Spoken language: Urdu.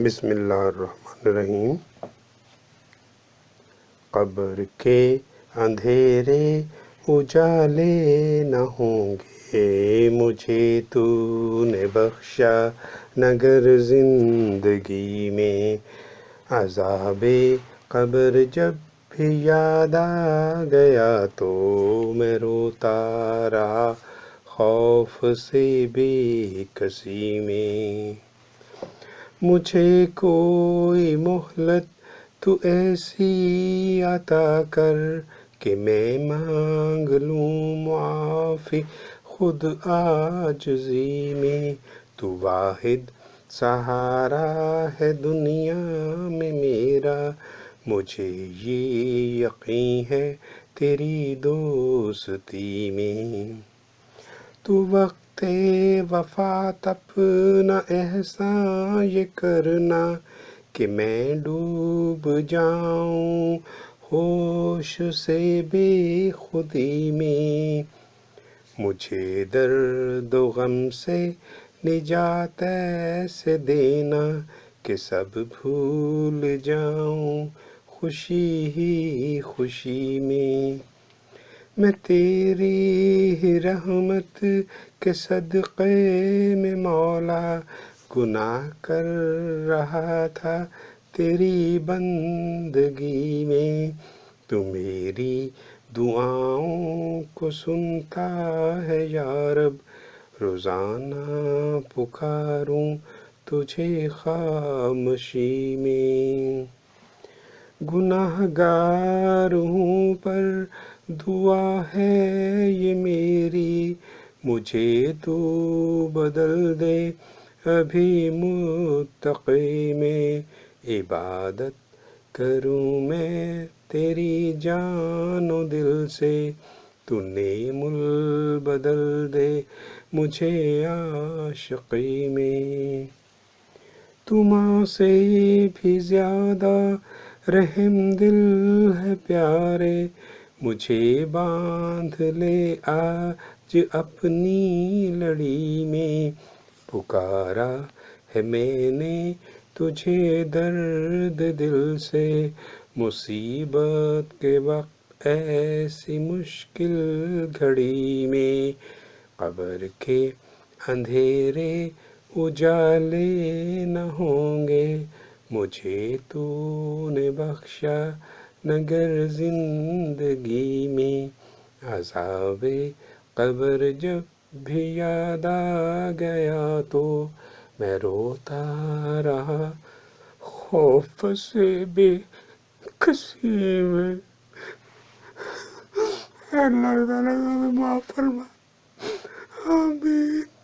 بسم اللہ الرحمن الرحیم۔ قبر کے اندھیرے اجالے نہ ہوں گے، مجھے تو نے بخشا نگر زندگی میں۔ عذاب قبر جب بھی یاد آ گیا تو میں روتا رہا خوف سے بے کسی میں۔ مجھے کوئی مہلت تو ایسی عطا کر کہ میں مانگ لوں معافی خود عاجزی میں۔ تو واحد سہارا ہے دنیا میں میرا، مجھے یہ یقین ہے تیری دوستی میں۔ تو وقت وفات اپنا احسان یہ کرنا کہ میں ڈوب جاؤں ہوش سے بے خودی میں۔ مجھے درد و غم سے نجات ایسے دینا کہ سب بھول جاؤں خوشی ہی خوشی میں۔ میں تیری ہی رحمت کے صدقے میں مولا گناہ کر رہا تھا تیری بندگی میں۔ تو میری دعاؤں کو سنتا ہے یا رب، روزانہ پکاروں تجھے خاموشی میں۔ گناہ گار ہوں پر دعا ہے یہ میری، مجھے تو بدل دے ابھی متقی میں۔ عبادت کروں میں تیری جان و دل سے، تو نعم بدل دے مجھے عاشقی میں۔ تو ماں سے بھی زیادہ رحم دل ہے پیارے، مجھے باندھ لے آج اپنی لڑی میں۔ پکارا ہے میں نے تجھے درد دل سے، مصیبت کے وقت ایسی مشکل گھڑی میں۔ قبر کے اندھیرے اجالے نہ ہوں گے، مجھے تو نے بخشا نگر زندگی میں۔ عذاب قبر جب بھی یاد آ گیا تو میں روتا رہا خوف سے بے کسی میں۔ اے اللہ تعالیٰ ہمیں معاف فرما، آمین۔